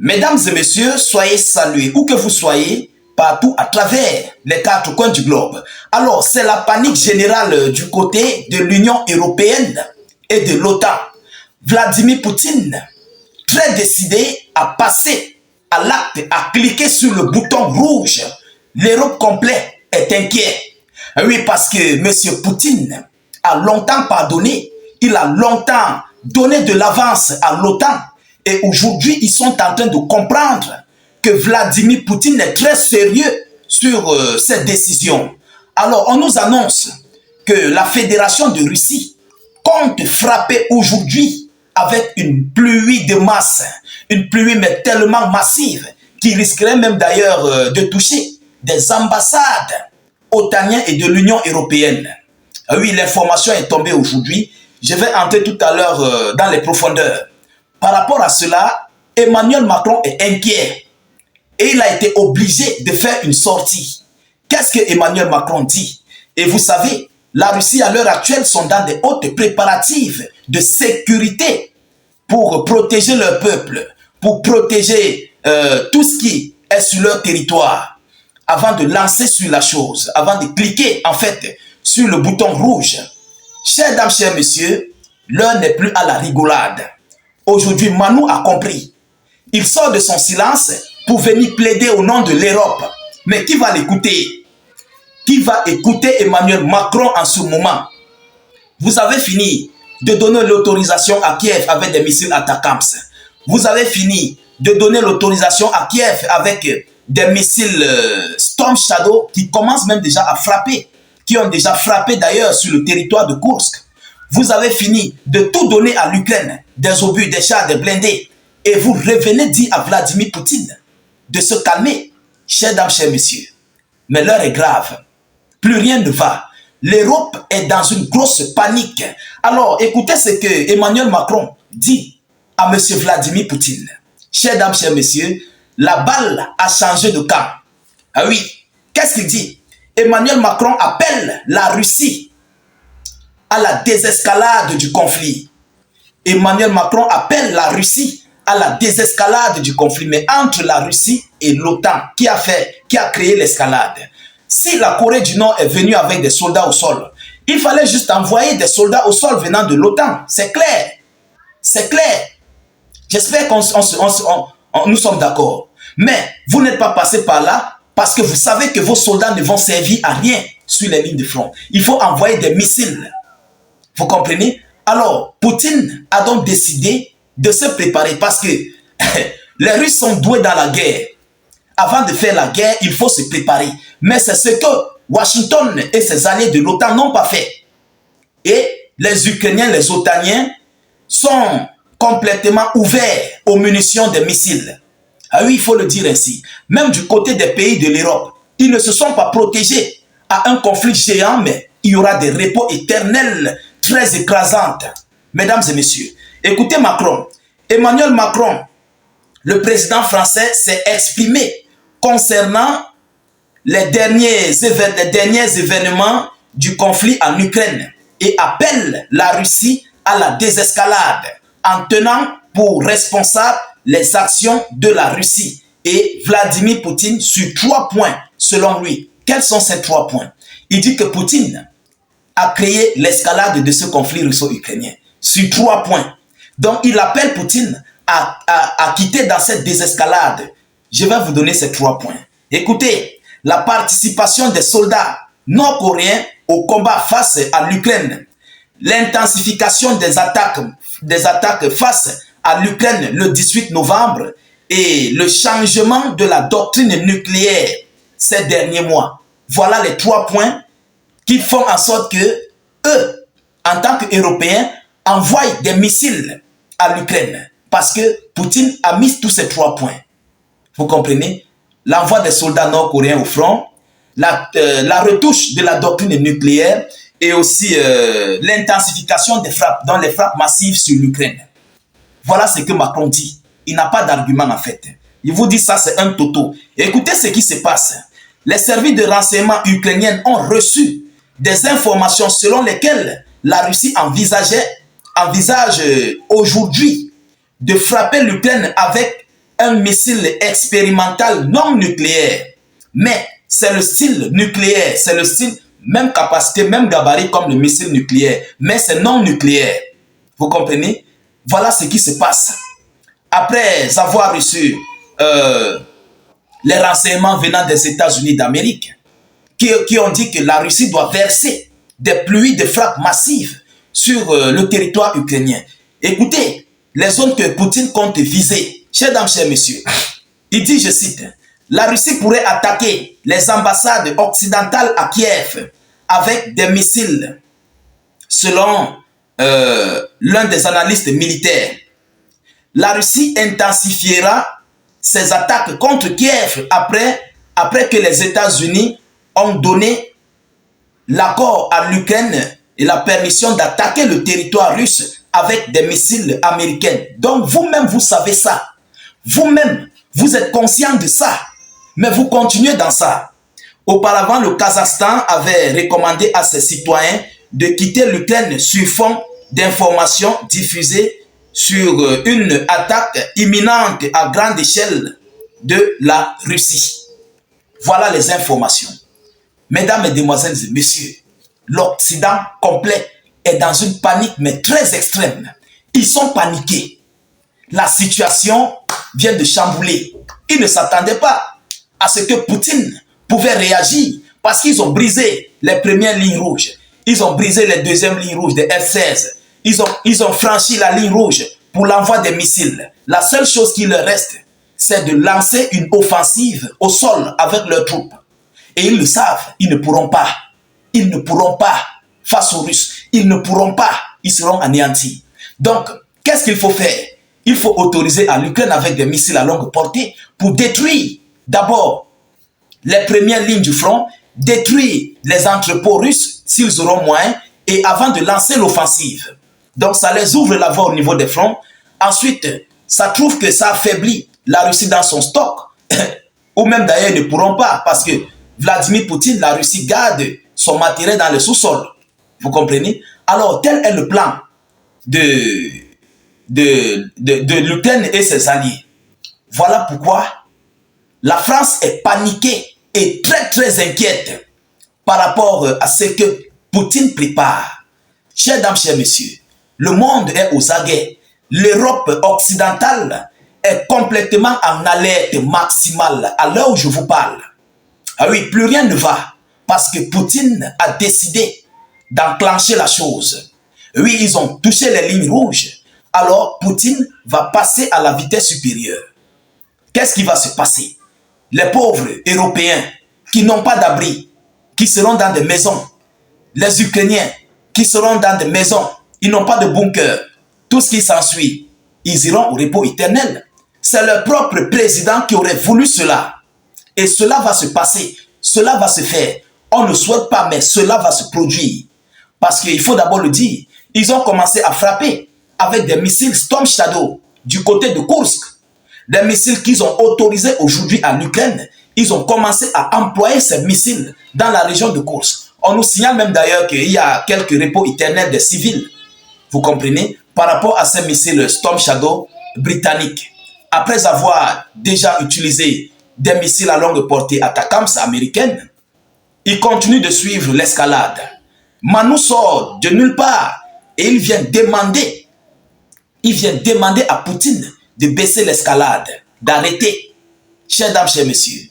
Mesdames et messieurs, soyez salués, où que vous soyez, partout à travers les quatre coins du globe. Alors, c'est la panique générale du côté de l'Union européenne et de l'OTAN. Vladimir Poutine, très décidé à passer à l'acte, à cliquer sur le bouton rouge. L'Europe complète est inquiet. Oui, parce que M. Poutine a longtemps pardonné, il a longtemps donné de l'avance à l'OTAN. Et aujourd'hui, ils sont en train de comprendre que Vladimir Poutine est très sérieux sur cette décision. Alors, on nous annonce que la Fédération de Russie compte frapper aujourd'hui avec une pluie de masse, une pluie mais tellement massive qui risquerait même d'ailleurs de toucher des ambassades otaniennes et de l'Union européenne. Ah oui, l'information est tombée aujourd'hui. Je vais entrer tout à l'heure dans les profondeurs. Par rapport à cela, Emmanuel Macron est inquiet et il a été obligé de faire une sortie. Qu'est-ce que Emmanuel Macron dit? Et vous savez, la Russie à l'heure actuelle sont dans des hautes préparatifs de sécurité pour protéger leur peuple, pour protéger tout ce qui est sur leur territoire, avant de lancer sur la chose, avant de cliquer en fait sur le bouton rouge. Chers dames, chers messieurs, l'heure n'est plus à la rigolade. Aujourd'hui, Manu a compris. Il sort de son silence pour venir plaider au nom de l'Europe. Mais qui va l'écouter? Qui va écouter Emmanuel Macron en ce moment? Vous avez fini de donner l'autorisation à Kiev avec des missiles attaquants. Vous avez fini de donner l'autorisation à Kiev avec des missiles Storm Shadow qui commencent même déjà à frapper, qui ont déjà frappé d'ailleurs sur le territoire de Kursk. Vous avez fini de tout donner à l'Ukraine, des obus, des chars, des blindés. Et vous revenez dire à Vladimir Poutine de se calmer, chers dames, chers messieurs. Mais l'heure est grave. Plus rien ne va. L'Europe est dans une grosse panique. Alors, écoutez ce que Emmanuel Macron dit à M. Vladimir Poutine. Chers dames, chers messieurs, la balle a changé de camp. Ah oui, qu'est-ce qu'il dit? Emmanuel Macron appelle la Russie à la désescalade du conflit. Emmanuel Macron appelle la Russie à la désescalade du conflit, mais entre la Russie et l'OTAN, qui a créé l'escalade. Si la Corée du Nord est venue avec des soldats au sol, il fallait juste envoyer des soldats au sol venant de l'OTAN. C'est clair. C'est clair. J'espère que nous sommes d'accord. Mais vous n'êtes pas passé par là parce que vous savez que vos soldats ne vont servir à rien sur les lignes de front. Il faut envoyer des missiles. Vous comprenez? Alors, Poutine a donc décidé de se préparer parce que les Russes sont doués dans la guerre. Avant de faire la guerre, il faut se préparer. Mais c'est ce que Washington et ses alliés de l'OTAN n'ont pas fait. Et les Ukrainiens, les Otaniens sont complètement ouverts aux munitions des missiles. Ah oui, il faut le dire ainsi. Même du côté des pays de l'Europe, ils ne se sont pas protégés à un conflit géant, mais il y aura des repos éternels très écrasantes. Mesdames et messieurs, écoutez Macron. Emmanuel Macron, le président français, s'est exprimé concernant les derniers événements du conflit en Ukraine et appelle la Russie à la désescalade en tenant pour responsable les actions de la Russie et Vladimir Poutine sur 3 points selon lui. Quels sont ces 3 points? Il dit que Poutine a créé l'escalade de ce conflit russo-ukrainien sur 3 points. Donc il appelle Poutine à quitter dans cette désescalade. Je vais vous donner ces 3 points. Écoutez, la participation des soldats nord-coréens au combat face à l'Ukraine, l'intensification des attaques face à l'Ukraine le 18 novembre et le changement de la doctrine nucléaire ces derniers mois. Voilà les 3 points qui font en sorte que eux, en tant qu'Européens, envoient des missiles à l'Ukraine. Parce que Poutine a mis tous ces 3 points. Vous comprenez? L'envoi des soldats nord-coréens au front, la retouche de la doctrine nucléaire et aussi l'intensification des frappes, dans les frappes massives sur l'Ukraine. Voilà ce que Macron dit. Il n'a pas d'argument en fait. Il vous dit ça, c'est un toto. Et écoutez ce qui se passe. Les services de renseignement ukrainiens ont reçu des informations selon lesquelles la Russie envisage aujourd'hui de frapper l'Ukraine avec un missile expérimental non nucléaire. Mais c'est le style nucléaire, c'est le style, même capacité, même gabarit comme le missile nucléaire, mais c'est non nucléaire. Vous comprenez? Voilà ce qui se passe. Après avoir reçu les renseignements venant des États-Unis d'Amérique, qui ont dit que la Russie doit verser des pluies de frappes massives sur le territoire ukrainien. Écoutez, les zones que Poutine compte viser, chers dames, chers messieurs, il dit, je cite, la Russie pourrait attaquer les ambassades occidentales à Kiev avec des missiles, selon l'un des analystes militaires. La Russie intensifiera ses attaques contre Kiev après que les États-Unis ont donné l'accord à l'Ukraine et la permission d'attaquer le territoire russe avec des missiles américains. Donc vous-même, vous savez ça. Vous-même, vous êtes conscient de ça. Mais vous continuez dans ça. Auparavant, le Kazakhstan avait recommandé à ses citoyens de quitter l'Ukraine sur fond d'informations diffusées sur une attaque imminente à grande échelle de la Russie. Voilà les informations. Mesdames, Mesdemoiselles et Messieurs, l'Occident complet est dans une panique, mais très extrême. Ils sont paniqués. La situation vient de chambouler. Ils ne s'attendaient pas à ce que Poutine pouvait réagir parce qu'ils ont brisé les premières lignes rouges. Ils ont brisé les deuxièmes lignes rouges des F-16. Ils ont franchi la ligne rouge pour l'envoi des missiles. La seule chose qui leur reste, c'est de lancer une offensive au sol avec leurs troupes. Et ils le savent, ils ne pourront pas. Ils ne pourront pas face aux Russes. Ils ne pourront pas. Ils seront anéantis. Donc, qu'est-ce qu'il faut faire? Il faut autoriser à l'Ukraine avec des missiles à longue portée pour détruire d'abord les premières lignes du front, détruire les entrepôts russes s'ils auront moyen et avant de lancer l'offensive. Donc ça les ouvre la voie au niveau des fronts. Ensuite, ça trouve que ça affaiblit la Russie dans son stock. Ou même d'ailleurs, ils ne pourront pas parce que Vladimir Poutine, la Russie garde son matériel dans le sous-sol. Vous comprenez? Alors, tel est le plan de l'Ukraine et ses alliés. Voilà pourquoi la France est paniquée et très très inquiète par rapport à ce que Poutine prépare. Chers dames, chers messieurs, le monde est aux aguets. L'Europe occidentale est complètement en alerte maximale à l'heure où je vous parle. Ah oui, plus rien ne va parce que Poutine a décidé d'enclencher la chose. Oui, ils ont touché les lignes rouges. Alors, Poutine va passer à la vitesse supérieure. Qu'est-ce qui va se passer? Les pauvres Européens qui n'ont pas d'abri, qui seront dans des maisons. Les Ukrainiens qui seront dans des maisons. Ils n'ont pas de bunker. Tout ce qui s'ensuit, ils iront au repos éternel. C'est leur propre président qui aurait voulu cela. Et cela va se passer. Cela va se faire. On ne souhaite pas, mais cela va se produire. Parce qu'il faut d'abord le dire. Ils ont commencé à frapper avec des missiles Storm Shadow du côté de Kursk. Des missiles qu'ils ont autorisés aujourd'hui à l'Ukraine. Ils ont commencé à employer ces missiles dans la région de Kursk. On nous signale même d'ailleurs qu'il y a quelques repos éternels des civils. Vous comprenez? Par rapport à ces missiles Storm Shadow britanniques. Après avoir déjà utilisé des missiles à longue portée ATACMS américaines, ils continuent de suivre l'escalade. Manu sort de nulle part et il vient demander à Poutine de baisser l'escalade, d'arrêter. Chers dames, chers messieurs,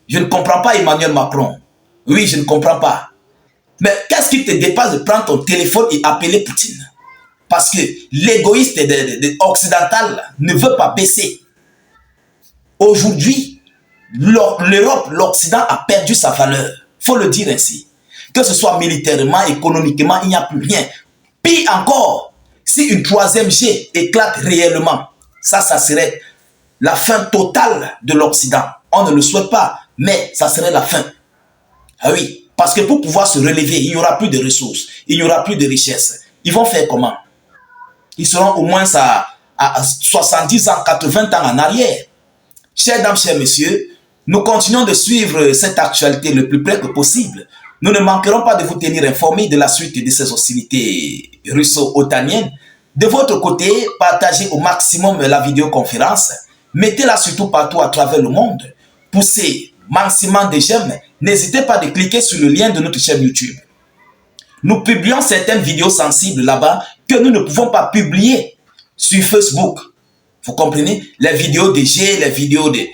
je ne comprends pas Emmanuel Macron. Oui, je ne comprends pas. Mais qu'est-ce qui te dépasse de prendre ton téléphone et appeler Poutine? Parce que l'égoïste occidental ne veut pas baisser. Aujourd'hui, l'Europe, l'Occident a perdu sa valeur. Il faut le dire ainsi. Que ce soit militairement, économiquement, il n'y a plus rien. Pire encore, si une troisième G éclate réellement, ça serait la fin totale de l'Occident. On ne le souhaite pas, mais ça serait la fin. Ah oui, parce que pour pouvoir se relever, il n'y aura plus de ressources, il n'y aura plus de richesses. Ils vont faire comment? Ils seront au moins à 70 ans, 80 ans en arrière. Chers dames, chers messieurs, nous continuons de suivre cette actualité le plus près que possible. Nous ne manquerons pas de vous tenir informés de la suite de ces hostilités russo-otaniennes. De votre côté, partagez au maximum la vidéoconférence Mettez-la surtout partout à travers le monde. Poussez maximum de j'aime. N'hésitez pas de cliquer sur le lien de notre chaîne YouTube. Nous publions certaines vidéos sensibles là-bas que nous ne pouvons pas publier sur Facebook. Vous comprenez? Les vidéos de jets, les vidéos des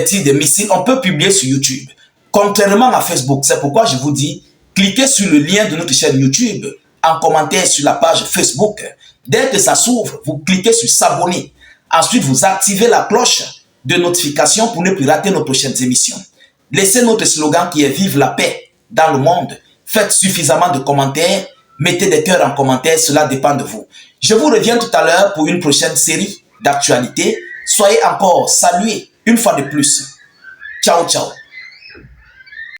tirs de missiles, on peut publier sur YouTube. Contrairement à Facebook, c'est pourquoi je vous dis, cliquez sur le lien de notre chaîne YouTube, en commentaire sur la page Facebook. Dès que ça s'ouvre, vous cliquez sur s'abonner. Ensuite, vous activez la cloche de notification pour ne plus rater nos prochaines émissions. Laissez notre slogan qui est « Vive la paix » dans le monde. Faites suffisamment de commentaires, mettez des cœurs en commentaire, cela dépend de vous. Je vous reviens tout à l'heure pour une prochaine série d'actualités. Soyez encore salués une fois de plus. Ciao, ciao.